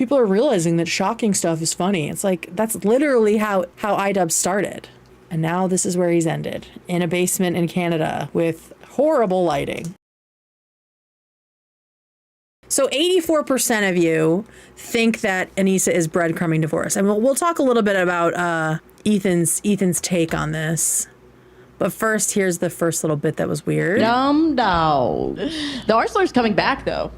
people are realizing that shocking stuff is funny. It's like, that's literally how IDubbbz started. And now this is where he's ended, in a basement in Canada with horrible lighting. So 84% of you think that Anisa is breadcrumbing divorce. And we'll talk a little bit about Ethan's take on this. But first, here's the first little bit that was weird. Dumb dog. The Arslor's coming back, though.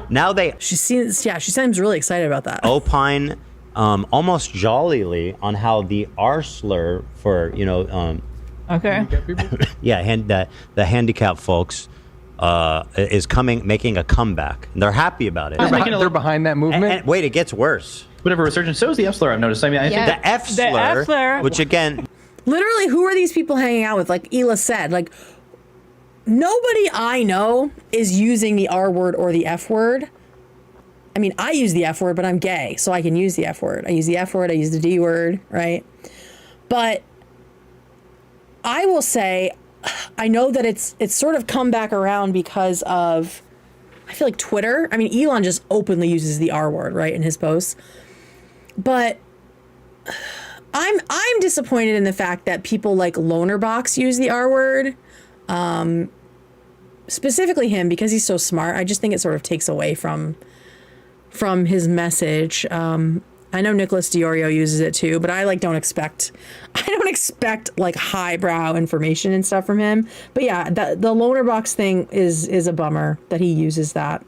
Now she seems really excited about that. Opine almost jollily on how the R-slur for, okay. Yeah, the handicap folks is making a comeback. And they're happy about it. They're behind that movement. And wait, it gets worse. Whatever resurgence. So is the F slur, I've noticed. I mean, I think the F slur, which again, literally, who are these people hanging out with? Like Hila said, like nobody I know is using the R word or the F word. I mean, I use the F word, but I'm gay, so I can use the F word. I use the F word. I use the D word, right? But I will say, I know that it's sort of come back around because of, I feel like Twitter. I mean, Elon just openly uses the R word, right, in his posts. But I'm disappointed in the fact that people like Lonerbox use the R word. Specifically him, because he's so smart. I just think it sort of takes away from his message. I know Nicholas Diorio uses it too, but I don't expect like highbrow information and stuff from him. But yeah, the Lonerbox thing is a bummer that he uses that.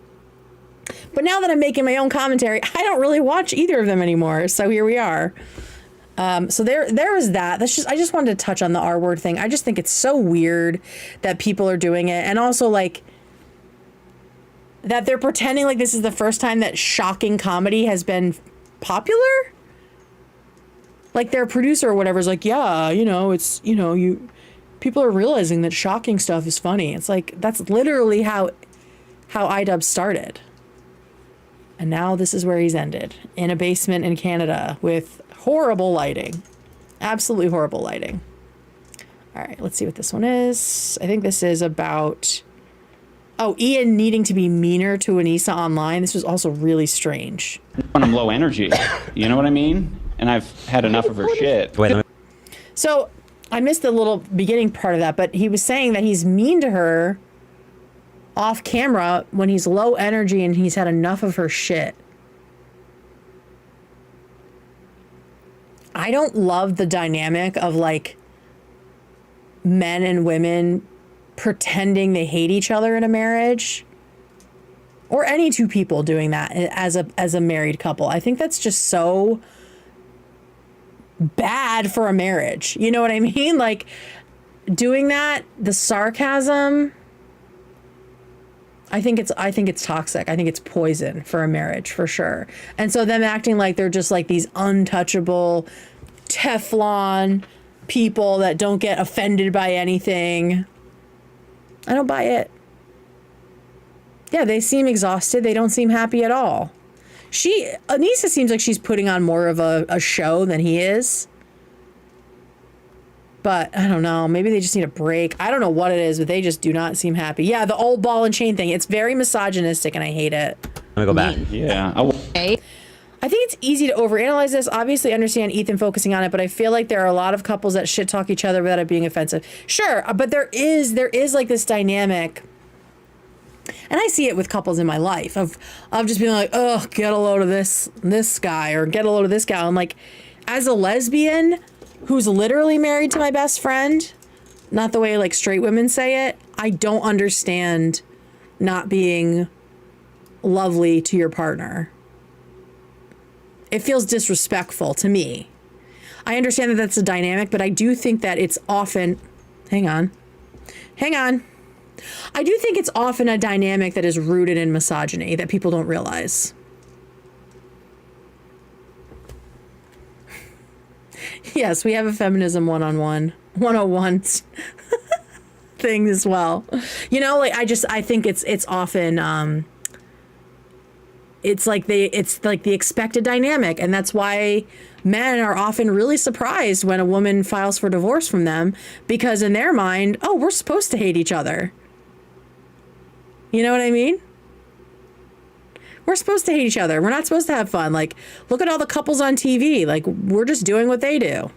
But now that I'm making my own commentary, I don't really watch either of them anymore. So here we are. So there was that. I just wanted to touch on the R word thing. I just think it's so weird that people are doing it. And also like that they're pretending like this is the first time that shocking comedy has been popular. Like their producer or whatever is like, yeah, it's, people are realizing that shocking stuff is funny. It's like, that's literally how IDubbbz started. And now this is where he's ended, in a basement in Canada with horrible lighting. Absolutely horrible lighting. All right, let's see what this one is. I think this is about, Ian needing to be meaner to Anisa online. This was also really strange. When I'm low energy, you know what I mean? And I've had enough of her shit. So I missed the little beginning part of that, but he was saying that he's mean to her off camera when he's low energy and he's had enough of her shit. I don't love the dynamic of like men and women pretending they hate each other in a marriage, or any two people doing that as a married couple. I think that's just so bad for a marriage. You know what I mean? Like doing that, the sarcasm, I think it's toxic. I think it's poison for a marriage for sure. And so them acting like they're just like these untouchable Teflon people that don't get offended by anything. I don't buy it. Yeah, they seem exhausted. They don't seem happy at all. Anisa seems like she's putting on more of a show than he is. But I don't know. Maybe they just need a break. I don't know what it is, but they just do not seem happy. Yeah, the old ball and chain thing. It's very misogynistic, and I hate it. I'm gonna go back. Yeah. I think it's easy to overanalyze this. Obviously, I understand Ethan focusing on it, but I feel like there are a lot of couples that shit talk each other without it being offensive. Sure, but there is like this dynamic, and I see it with couples in my life of just being like, oh, get a load of this guy or get a load of this guy. I'm like, as a lesbian who's literally married to my best friend, not the way like straight women say it, I don't understand not being lovely to your partner. It feels disrespectful to me. I understand that that's a dynamic, but I do think that it's often, hang on. I do think it's often a dynamic that is rooted in misogyny that people don't realize. Yes, we have a feminism 101 thing as well. Like I think it's often it's like the expected dynamic, and that's why men are often really surprised when a woman files for divorce from them, because in their mind, oh, we're supposed to hate each other. You know what I mean? We're supposed to hate each other. We're not supposed to have fun. Like, look at all the couples on TV. Like, we're just doing what they do.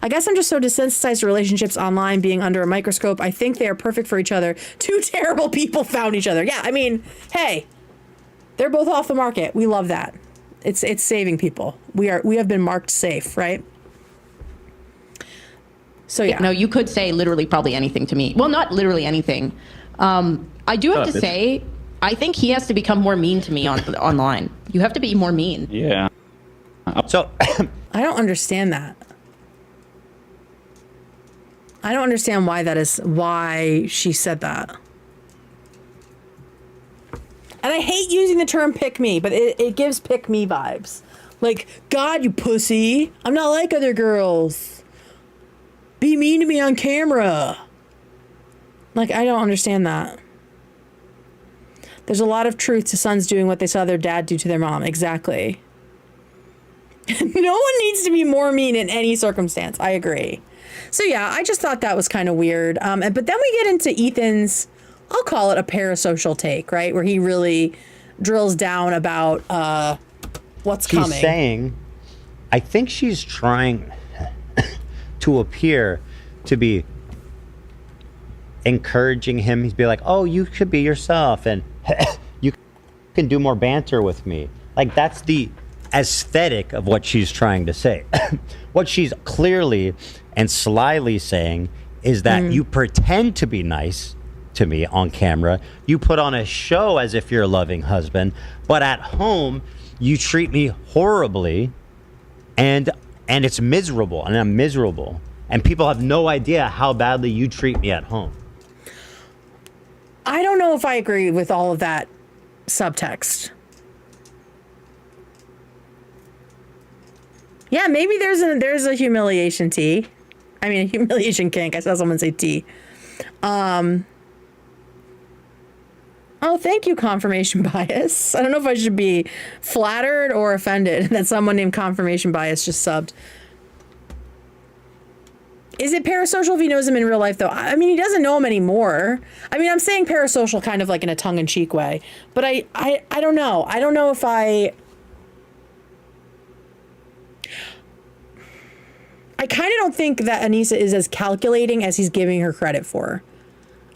I guess I'm just so desensitized to relationships online being under a microscope. I think they are perfect for each other. Two terrible people found each other. Yeah, I mean, hey, they're both off the market. We love that. It's saving people. We have been marked safe, right? So yeah. No, you could say literally probably anything to me. Well, not literally anything. I do have to say, I think he has to become more mean to me online. You have to be more mean. Yeah. So I don't understand that. I don't understand why she said that. And I hate using the term pick me, but it gives pick me vibes. Like, God, you pussy. I'm not like other girls. Be mean to me on camera. Like, I don't understand that. There's a lot of truth to sons doing what they saw their dad do to their mom. Exactly. No one needs to be more mean in any circumstance. I agree. So yeah, I just thought that was kind of weird. But then we get into Ethan's, I'll call it a parasocial take, right? Where he really drills down about what's coming. She's saying, I think she's trying to appear to be encouraging him. He's be like, oh, you should be yourself, and you can do more banter with me. Like, that's the aesthetic of what she's trying to say. What she's clearly and slyly saying is that you pretend to be nice to me on camera. You put on a show as if you're a loving husband, but at home you treat me horribly, and it's miserable, and I'm miserable, and people have no idea how badly you treat me at home. I don't know if I agree with all of that subtext. Yeah, maybe there's a humiliation T. I mean, a humiliation kink. I saw someone say T. Oh, thank you, confirmation bias. I don't know if I should be flattered or offended that someone named confirmation bias just subbed. Is it parasocial if he knows him in real life, though? I mean, he doesn't know him anymore. I mean, I'm saying parasocial kind of like in a tongue-in-cheek way. But I don't know. I don't know if I kind of don't think that Anisa is as calculating as he's giving her credit for.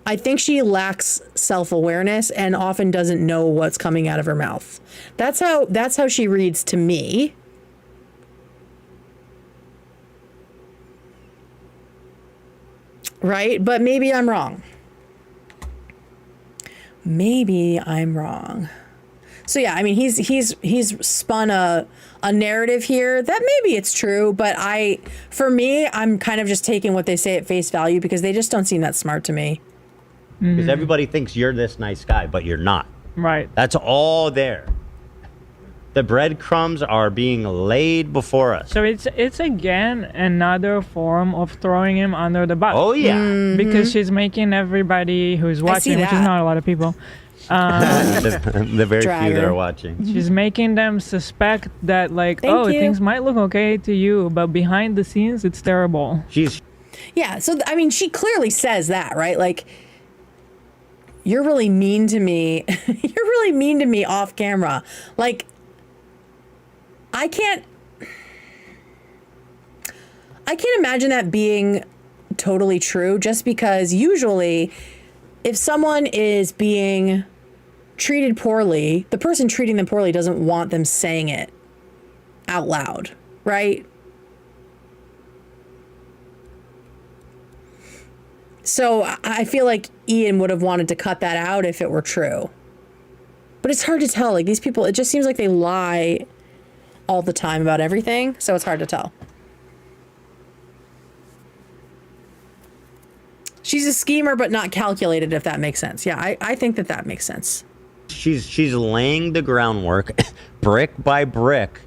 I think she lacks self-awareness and often doesn't know what's coming out of her mouth. That's how she reads to me. Right? But maybe I'm wrong. Maybe I'm wrong. So yeah, I mean, he's spun a narrative here that maybe it's true, but for me, I'm kind of just taking what they say at face value because they just don't seem that smart to me. Because everybody thinks you're this nice guy, but you're not. Right. That's all there. The breadcrumbs are being laid before us. So it's again another form of throwing him under the bus. Oh yeah. Because she's making everybody who's watching, which is not a lot of people, the very Dragger. few that are watching. she's making them suspect that like, Thank you. things might look okay to you, but behind the scenes it's terrible. Yeah, so I mean, she clearly says that, right? Like, you're really mean to me. You're really mean to me off camera. Like, I can't imagine that being totally true, just because usually if someone is being treated poorly, the person treating them poorly doesn't want them saying it out loud, right? So I feel like Ian would have wanted to cut that out if it were true. But it's hard to tell. Like, these people, it just seems like they lie all the time about everything, so it's hard to tell. She's a schemer, but not calculated, if that makes sense. Yeah, I think that makes sense. She's laying the groundwork brick by brick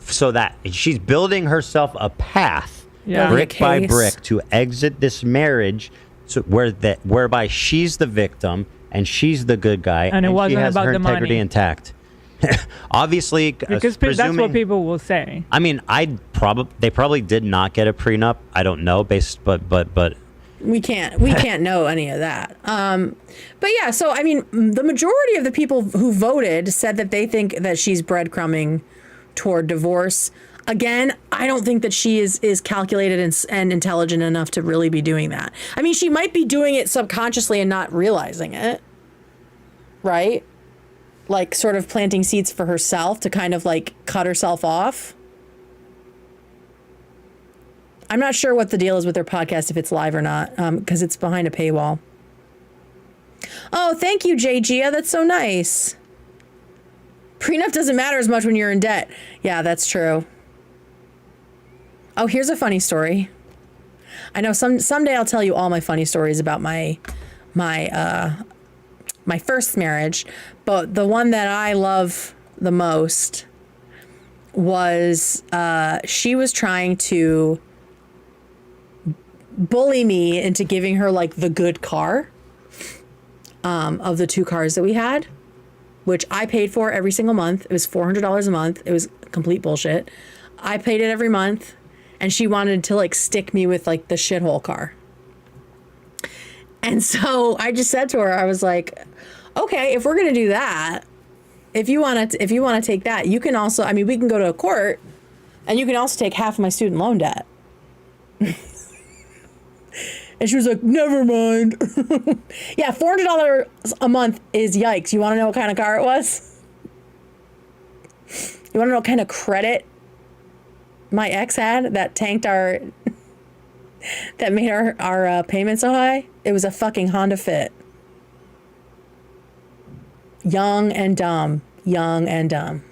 so that she's building herself a path brick by brick to exit this marriage, so whereby she's the victim and she's the good guy, And it wasn't she has about her the integrity money. intact. Obviously, Because that's what people will say. I mean, they probably did not get a prenup. I don't know, but We can't know any of that. But yeah, so I mean, the majority of the people who voted said that they think that she's breadcrumbing toward divorce. Again, I don't think that she is calculated and intelligent enough to really be doing that. I mean, she might be doing it subconsciously and not realizing it, right? Like sort of planting seeds for herself to kind of like cut herself off. I'm not sure what the deal is with their podcast, if it's live or not, because it's behind a paywall. Oh, thank you, JGia. That's so nice. Prenup doesn't matter as much when you're in debt. Yeah, that's true. Oh, here's a funny story. I know someday I'll tell you all my funny stories about my first marriage, but the one that I love the most was she was trying to bully me into giving her like the good car of the 2 cars that we had, which I paid for every single month. It was $400 a month. It was complete bullshit. I paid it every month, and she wanted to like stick me with like the shithole car. And so I just said to her, I was like, okay, if we're gonna do that, if you want to take that, you can also, I mean, we can go to a court, and you can also take half of my student loan debt. And she was like, never mind. Yeah, $400 a month is yikes. You want to know what kind of car it was? You want to know what kind of credit my ex had that tanked that made our payment so high? It was a fucking Honda Fit. Young and dumb. Young and dumb.